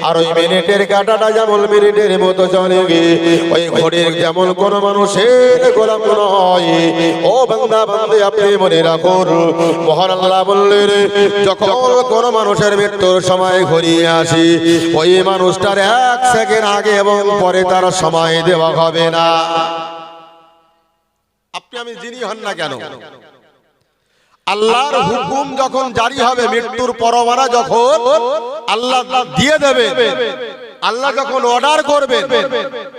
আর ওই মিনিটের কাঁটাটা যেমন মিনিটের মতো চলে গে, ওই ঘড়ির যেমন কোন মানুষের গোলাম নয়। ও বান্দা বান্দী আপনি মনে রাখুন, মহান আল্লাহ বললেন যখন কোন মানুষের মৃত্যুর সময় ঘনিয়ে আসে, ওই মানুষটার 1 সেকেন্ড আগে এবং পরে তার সময় দেওয়া হবে না। আপনি আমি যিনি হন না কেন, আল্লাহর হুকুম যখন জারি হবে, মৃত্যুর পরোয়ানা যখন আল্লাহ দিয়ে দেবে, আল্লাহ যখন অর্ডার করবে,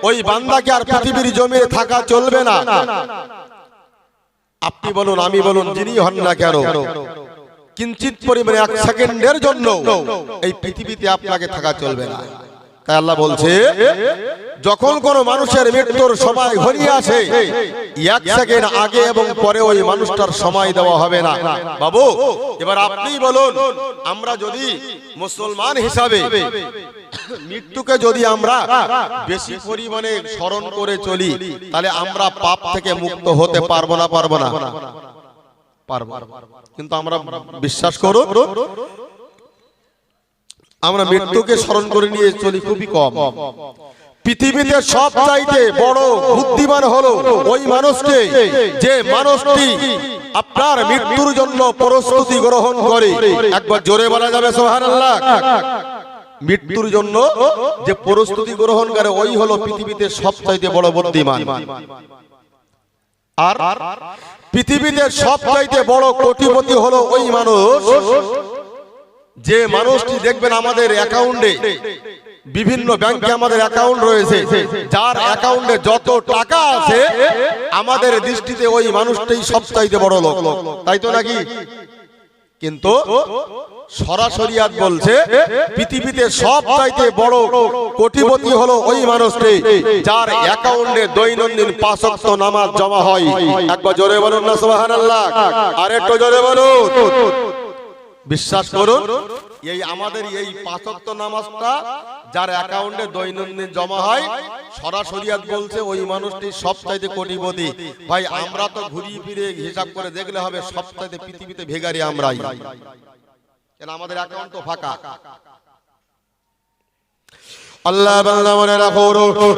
ওই বান্দাকে আর পৃথিবীর জমিনে থাকা চলবে না। আপনি বলুন, আমি বলুন, যিনি হন না কেন, কিঞ্চিত পরিমাণে 1 সেকেন্ডের জন্য এই পৃথিবীতে আপনাকে থাকা চলবে না। তাই আল্লাহ বলছে যখন কোন মানুষের মৃত্যুর সময় ঘনিয়ে আসে, 1 সেকেন্ড আগে এবং পরে ওই মানুষটার সময় দেওয়া হবে না। বাবু এবার আপনি বলুন, আমরা যদি মুসলমান হিসাবে মৃত্যুকে যদি আমরা বেশি পরিমাণে স্মরণ করে চলি, তাহলে আমরা পাপ থেকে মুক্ত হতে পারবো না? পারবো না? পারবো। কিন্তু আমরা বিশ্বাস করো, আমরা মৃত্যুকে স্মরণ করে নিয়ে চলি খুবই কম। পৃথিবীতে সবচাইতে বড় বুদ্ধিমান হলো ওই মানুষটি, যে মানুষটি আপনার মৃত্যুর জন্য প্রস্তুতি গ্রহণ করে। একবার জোরে বলা যাবে সুবহানাল্লাহ। মৃত্যুর জন্য যে প্রস্তুতি গ্রহণ করে, ওই হলো পৃথিবীতে সবচাইতে বড় বুদ্ধিমান। আর পৃথিবীতে সবচাইতে বড় কোটিপতি হলো ওই মানুষ, যে মানুষটি দেখবেন আমাদের অ্যাকাউন্টে, বিভিন্ন ব্যাংকে আমাদের অ্যাকাউন্ট রয়েছে, যার অ্যাকাউন্টে যত টাকা আছে আমাদের দৃষ্টিতে ওই মানুষটাই সবচাইতে বড় লোক, তাই তো নাকি? কিন্তু সরাসরি আয়াত বলছে পৃথিবীতে সবচাইতে বড় কোটিপতি হলো ওই মানুষটি যার অ্যাকাউন্টে দৈনন্দিন 5 ওয়াক্ত নামাজ জমা হয়। একবার জোরে বলুন না সুবহানাল্লাহ, আর একটু জোরে বলুন। বিশ্বাস করুন, এই আমাদের এই 5 ওয়াক্ত নামাজটা যার অ্যাকাউন্টে দৈনন্দিন জমা হয়, সরাসরি আয়াত বলছে ওই মানুষটি সবচাইতে কোটিপতি। ভাই আমরা তো ঘুরিয়ে ফিরে হিসাব করে দেখলে হবে, সবচাইতে পৃথিবীতে ভেগারি আমরাই, কেন আমাদের অ্যাকাউন্ট তো ফাঁকা। আল্লাহ বান্দা মনে রাখো,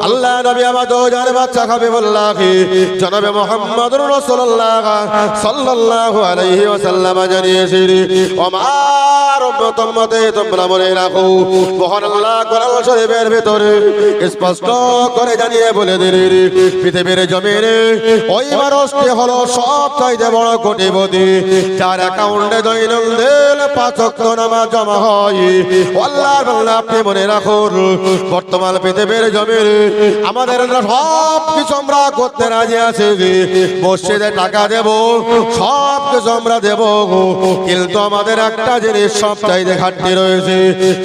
আল্লাহ নবী আমাদের জানে বাচ্চা হাবিবুল্লাহ জনাবে মুহাম্মদুর রাসূলুল্লাহ সাল্লাল্লাহু আলাইহি ওয়াসাল্লাম জানিয়েছেন, আমার উম্মতে তোমরা মনে রাখো, মহান আল্লাহ কোরআন শরীফের ভিতরে স্পষ্ট করে জানিয়ে বলে দিলেন, পৃথিবীর জমিনে ওই মানুষটি হলো সবচাইতে বড় কোটিপতি যার অ্যাকাউন্টে দৈনন্দিন 5 ওয়াক্ত নামাজ জমা হয়। আল্লাহর বান্দা আপনি মনে রাখুন, বর্তমান পৃথিবীর জমিনে আমাদের সব কিছু আমরা করতে রাজি আছি, মসজিদে টাকা দেব, সব কিছু আমরা দেব, কিন্তু আমাদের একটা জিনিস সবচাইতে ঘাটতি রয়েছে,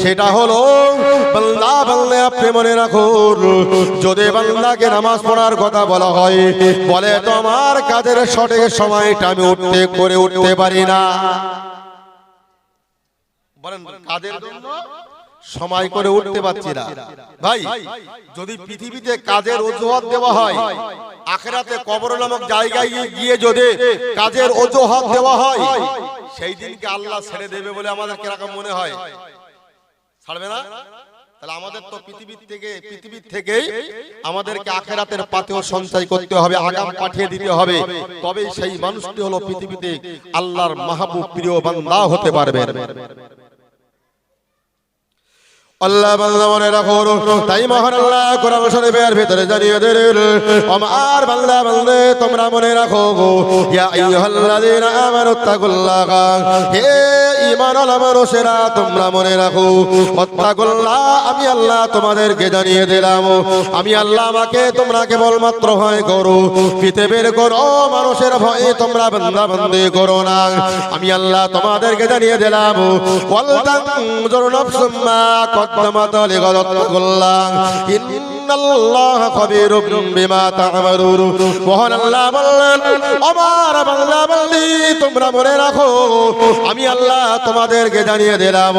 সেটা হলো বান্দা। বান্দা আপনি মনে রাখুন, যদি বান্দাকে নামাজ পড়ার কথা বলা হয়, বলে তো আমার কাজের সঠিক সময়টা আমি উঠতে পারি না। বলেন কাজের জন্য সময় করে উঠতে পারছি না। ভাই যদি পৃথিবীতে কাজের অজুহাত দেওয়া হয়, আখিরাতে কবর নামক জায়গায় গিয়ে যদি কাজের অজুহাত দেওয়া হয়, সেই দিনকে আল্লাহ ছেড়ে দেবে বলে আমাদের কিরকম মনে হয়? ছাড়বে না? তাহলে আমাদের তো পৃথিবীর থেকেই আমাদেরকে আখিরাতের পাতেও সঞ্চয় করতে হবে, আগাম পাঠিয়ে দিতে হবে, তবেই সেই মানুষটি হলো পৃথিবীতে আল্লাহর মাহবুব প্রিয় বান্দা হতে পারবে। আল্লাহ বান্দা মনে রাখো, তাই মহান আল্লাহ কোরআন শরীফের ভিতরে জানিয়ে দিলেন, আমার বান্দা বান্দে তোমরা মনে রাখো, ইয়া আইয়ুহাল্লাযীনা আমানুত্তাকুল্লাহ, হে ঈমানওয়ালা মানুষেরা তোমরা মনে রাখো, ওয়াত্তাকুল্লাহ, আমি আল্লাহ তোমাদেরকে জানিয়ে দিলাম, আমি আল্লাহ আমাকে তোমরা কেবলমাত্র ভয় করো, পৃথিবীর কোনো মানুষের ভয়ে তোমরা বান্দা বান্দি করো না। আমি আল্লাহ তোমাদেরকে জানিয়ে দিলাম, ওয়াল তানজুর নাফসুম মা قدمت لغد اتقوا الله إن الله خبير بما تعملون। মহান আল্লাহ বললেন, আমার বান্দা বান্দি তোমরা মনে রাখো, আমি আল্লাহ তোমাদেরকে জানিয়ে দিলাম,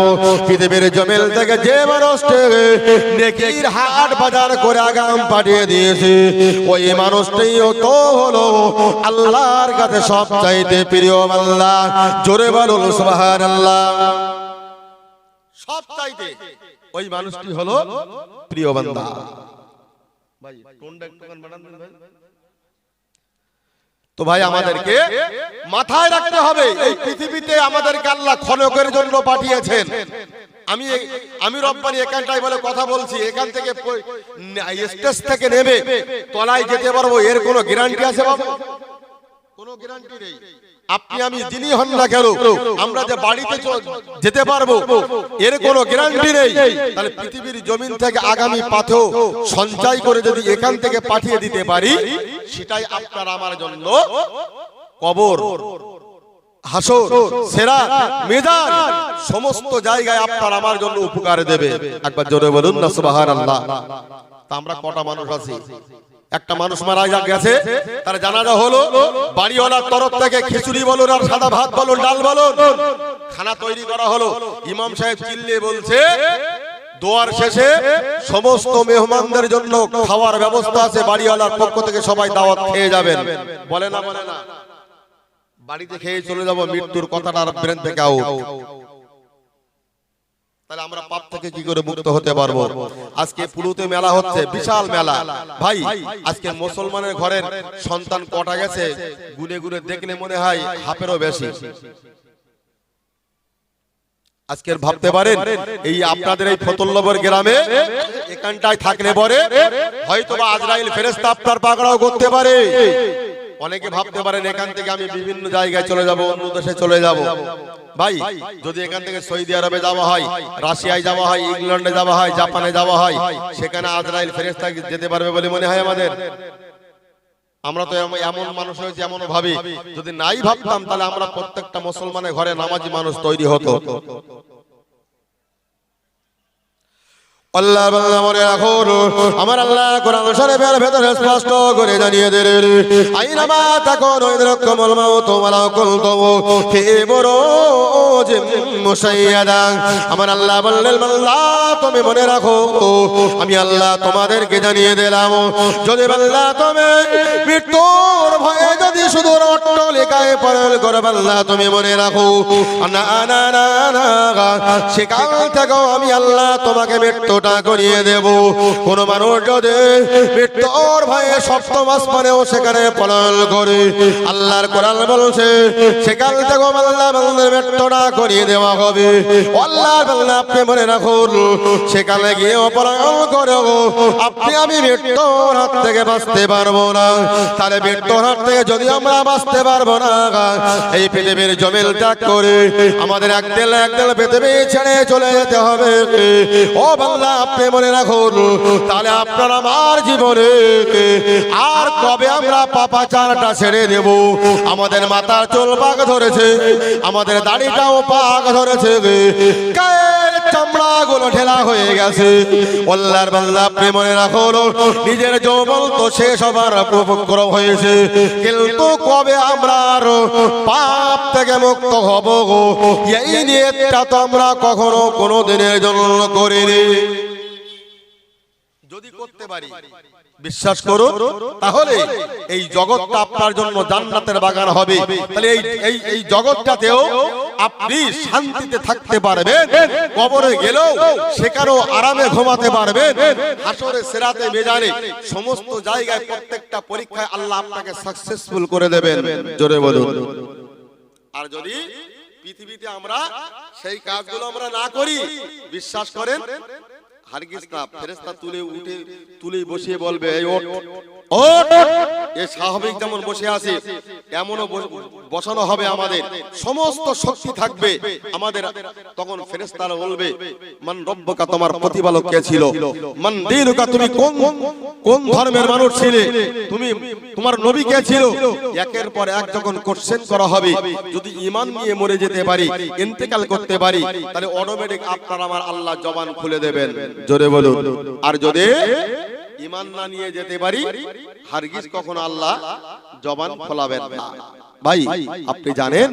পৃথিবীর জমিন থেকে যে মানুষটি নেকির হাট বাজার করে আগাম পাঠিয়ে দিয়েছে, ওই মানুষটিও তো হলো আল্লাহর কাছে সবচাইতে প্রিয় বান্দা। জোরে বলুন সুবহানাল্লাহ। সব চাইতে ওই মানুষটি হলো প্রিয় বান্দা। ভাই টোনটা একটুখানি বাড়ান দেন ভাই। তো ভাই আমাদেরকে মাথায় রাখতে হবে এই পৃথিবীতে আমাদেরকে আল্লাহ ক্ষণকের জন্য পাঠিয়েছেন। আমি রব্বানি এখানটাই বলে কথা বলছি, এখান থেকে স্টেজ থেকে নেমে তলায় যেতে পারবো এর কোনো গ্যারান্টি আছে বাবা? কোনো গ্যারান্টি নেই। আপনি আমি যিনি হন না কেন আমরা যে বাড়িতে যেতে পারবো এর কোনো গ্যারান্টি নেই। তাহলে পৃথিবীর জমিন থেকে আগামী পাথেও সঞ্চয় করে যদি এখান থেকে পাঠিয়ে দিতে পারি, সেটাই আপনার আমার জন্য কবর, হাসর, সিরাত, মিজান সমস্ত জায়গায় আপনার আমার জন্য উপকার দেবে। একবার জোরে বলুন না সুবহানাল্লাহ। তা আমরা কটা মানুষ আছি? একটা মানুষ মারা গেছে, তার জানাজা হলো, বাড়িওয়ালার তরফ থেকে খিচুড়ি বলুন আর সাদা ভাত বলুন ডাল বলুন খানা তৈরি করা হলো। ইমাম সাহেব চিল্লিয়ে বলছে দোয়ার শেষে সমস্ত মেহমানদের জন্য খাওয়ার ব্যবস্থা আছে, বাড়িওয়ালার পক্ষ থেকে সবাই দাওয়াত খেয়ে যাবেন। বলে না বলে না? বাড়িতে খেয়ে চলে যাব, মৃত্যুর কথাটা ব্রেন থেকে আউট। তাহলে আমরা পাপ থেকে কি করে মুক্ত হতে পারবো? আজকে পুরুতে মেলা হচ্ছে, বিশাল মেলা। ভাই আজকে মুসলমানের ঘরের সন্তান কটা গেছে গুনে গুনে দেখলে মনে হয় হাফেরও বেশি। আজকের ভাবতে পারেন এই আপনাদের এই ফতুল্লাহর গ্রামে এখানটায় থাকলে পরে হয়তোবা আজরাইল ফেরেশতা আপনার পাকড়াও করতে পারে। অনেকে ভাবতে পারেন এখান থেকে আমি বিভিন্ন জায়গায় চলে যাব, অন্য দেশে চলে যাব। ভাই যদি এখান থেকে সৌদি আরবে যাওয়া হয়, রাশিয়ায় যাওয়া হয়, ইংল্যান্ডে যাওয়া হয়, জাপানে যাওয়া হয়, সেখানে আজরাইল ফেরেশতা যেতে পারবে বলে মনে হয় আমাদের? আমরা তো এমন মানুষ হয়েছে, এমন ভাবি। যদি নাই ভাবতাম তাহলে আমরা প্রত্যেকটা মুসলমানের ঘরে নামাজি মানুষ তৈরি হতো। আল্লাহ বান্দা মনে রাখুন, আমার আল্লাহ কোরআন শরীফের ভেতরে স্পষ্ট করে জানিয়ে দিলেন আইনামা তাকুনু ইদরাকুমুল মাউতু ওয়ালা কুনতুম ফি বুরুজিম মুশাইয়াদা। আমার আল্লাহ বললেন বান্দা তুমি মনে রাখো আমি আল্লাহ তোমাদেরকে জানিয়ে দিলাম, যদি বান্দা তুমি মৃত্যুর ভয়ে যদি শুধু অট্টালিকায় পরল করে বান্দা তুমি মনে রাখো সেকাল থেকে আমি আল্লাহ তোমাকে মৃত্যু করিয়ে দেব। কোন মানুষ যদি মৃত্যুর ভয়ে সপ্তম আসমানেও সেখানে পলায়ন করে, আল্লাহর কোরআন বলছে সেখান থেকে আল্লাহ বান্দার মৃত্যুটা করিয়ে দেওয়া হবে। আল্লাহর বান্দা আপনি মনে রাখুন সেখানে গিয়ে পলায়ন করে আপনি আমি মৃত্যুর হাত থেকে বাঁচতে পারবো না। তাহলে মৃত্যুর হাত থেকে যদি আমরা বাঁচতে পারবো না, এই পৃথিবীর জমিন ত্যাগ করে আমাদের একদিন পৃথিবী ছেড়ে চলে যেতে হবে। ও বাংলা আপনি মনে রাখুন, তাহলে আপনার আমার জীবনে আর কবে আমরা পাপাচারটা ছেড়ে দেব? আমাদের মাথার চুল পাক ধরেছে, আমাদের দাড়িটাও পাক ধরেছে, গায়ের চামড়া গুলো ঢেলা হয়ে গেছে। আল্লাহর বান্দা আপনি মনে রাখুন নিজের যৌবন তো শেষ হবার উপক্রম হয়েছে, কিন্তু কবে আমরা পাপ থেকে মুক্ত হব এই নিয়তটা তো আমরা কখনো কোনো দিনের জন্য করিনি। যদি করতে পারি বিশ্বাস করুন তাহলে এই জগৎটা আপনার জন্য জান্নাতের বাগান হবে। তাহলে এই জগৎটাতেও আপনি শান্তিতে থাকতে পারবেন, কবরে গেলেও সেখানেও আরামে ঘুমাতে পারবেন, হাসরে সিরাতে মেজানে সমস্ত জায়গায় প্রত্যেকটা পরীক্ষায় আল্লাহ আপনাকে সাকসেসফুল করে দেবেন। জোরে বলুন। আর যদি পৃথিবীতে আমরা সেই কাজগুলো আমরা না করি, বিশ্বাস করেন হারগিজ না, ফেরেশতা তুলে বসিয়ে বলবে এই ওঠ ওঠ, এই স্বাভাবিক যেমন বসে আছে এমনও বসানো হবে, আমাদের সমস্ত শক্তি থাকবে আমাদের। তখন ফেরেশতারা বলবে মান রব্বুকা, তোমার প্রতিপালক কে ছিল? মান দীনুকা, তুমি কোন ধর্মের মানুষ ছিলে? তোমার নবী কে ছিল? একের পর এক যখন কোশ্চেন করা হবে, যদি ঈমান নিয়ে মরে যেতে পারি, ইন্তেকাল করতে পারি, তাহলে অটোমেটিক আপনার আমার আল্লাহ জবান খুলে দেবেন। জোরে বলুন। আর যদি ঈমান না নিয়ে যেতে পারি, হারগিজ কখনো আল্লাহ জবান খোলাবেন না। ভাই আপনি জানেন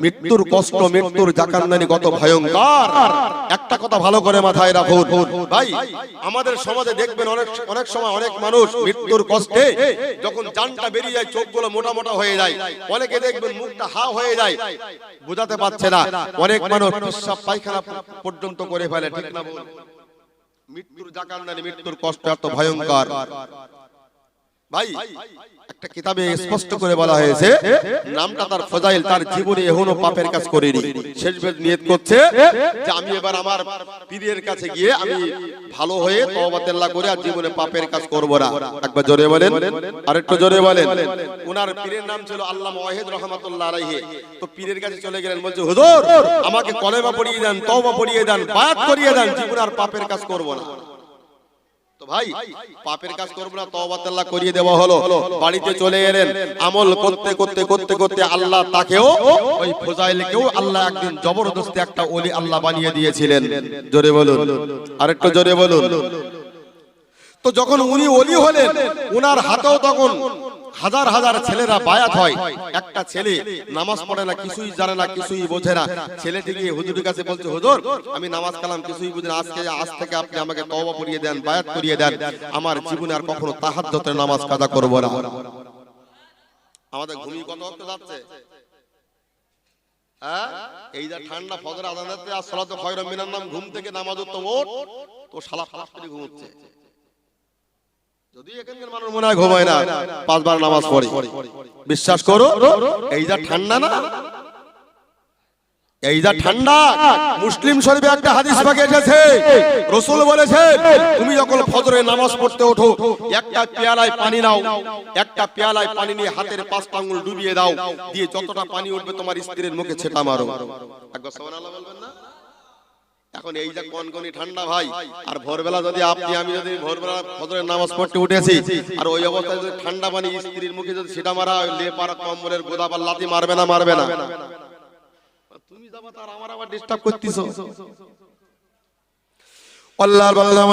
মৃত্যুর কষ্ট, মৃত্যুর জাকান্নানি কত ভয়ঙ্কর। একটা কথা ভালো করে মাথায় রাখুন ভাই, আমাদের সমাজে দেখবেন অনেক সময় অনেক মানুষ মৃত্যুর কষ্টে যখন জানটা বেরিয়ে যায়, চোখগুলো মোটা মোটা হয়ে যায়, অনেকে দেখবেন মুখটা হা হয়ে যায়, বোঝাতে পারছে না। অনেক মানুষ পেশাব পায়খানা পর্যন্ত করে ফেলে, ঠিক না বল? মৃত্যুর জাকান্নানি, মৃত্যুর কষ্ট এত ভয়ঙ্কর ভাই। একটা কিতাবে স্পষ্ট করে বলা হয়েছে, নামটা তার ফজাইল, তার জীবনে এখনো পাপের কাজ করেনি। শেষ বেদ নিয়ত করছে যে আমি এবার আমার পীরের কাছে গিয়ে আমি ভালো হয়ে তওবাতুল্লাহ করে আর জীবনে পাপের কাজ করব না। একবার জোরে বলেন, আরেকটু জোরে বলেন। ওনার পীরের নাম ছিল আল্লামা ওয়াহিদ রাহমাতুল্লাহ আলাইহি। তো পীরের কাছে চলে গেলেন, বলছে হুজুর আমাকে কলেমা পড়িয়ে দেন, তওবা পড়িয়ে দেন, বায়াত করিয়ে দেন, জীবনে আর পাপের কাজ করব না। ভাই পাপের কাজ করব না, তওবাতুল্লাহ করিয়ে দেওয়া হলো। বাড়িতে চলে এলেন, আমল করতে করতে করতে করতে আল্লাহ তাকেও, ওই ফজাইলকেও আল্লাহ একদিন জবরদস্তি একটা ওলি আল্লাহ বানিয়ে দিয়েছিলেন। জোরে বলুন, আরেকটু জোরে বলুন। তো যখন উনি ওলি হলেন, ওনার হাতেও তখন হাজার হাজার ছেলেরা বায়াত হয়। একটা ছেলে নামাজ পড়ে না, কিছুই জানে না, কিছুই বোঝে না, ছেলেটি গিয়ে হুজুরের কাছে বলছে, হুজুর আমি নামাজ কালাম কিছুই বুঝি না, আজ থেকে আপনি আমাকে তওবা পড়িয়ে দেন, বায়াত করিয়ে দেন, আমার জীবনে আর কখনো তাহাজ্জুদের নামাজ কাজা করব না। আমাদের ঘুমিয়ে কত ওয়াক্ত যাচ্ছে, হ্যাঁ? এই যে ঠান্ডা ফজর আযান হচ্ছে, আর সালাতু খায়রুম মিনান নাম, ঘুম থেকে নামাজ উঠতো ওঠ, তো শালা ফালাস করে ঘুমোচ্ছে। যদি এখানকার মানুষ মনে হয় ঘুমায় না, 5 বার নামাজ পড়ে, বিশ্বাস করো এই যা ঠান্ডা না, এই যা ঠান্ডা। মুসলিম শরীফে একটা হাদিস পাকে এসেছে, রাসূল বলেছেন তুমি যখন ফজরে নামাজ পড়তে ওঠো, একটা পেয়ালায় পানি নাও, একটা পেয়ালায় পানি নিয়ে হাতের 5টা আঙ্গুল ডুবিয়ে দাও, দিয়ে যতটা পানি উঠবে তোমার স্ত্রীর মুখে ছেটা মারো। একবার সুবহানাল্লাহ বলবেন না? এখন এই যে কনকনি ঠান্ডা ভাই, আর ভোরবেলা যদি আপনি আমি যদি ভোরবেলা ফজরের নামাজ পড়তে উঠেছি, আর ওই অবস্থায় যদি ঠান্ডা পানি স্ত্রীর মুখে যদি সেটা মারা হয়, লেপার কম্বলের গোদা বা লাথি মারবে না? মারবে না? তুমি যাবা তার আমার আবার ডিস্টার্ব করতেছো। আল্লাহর বান্দা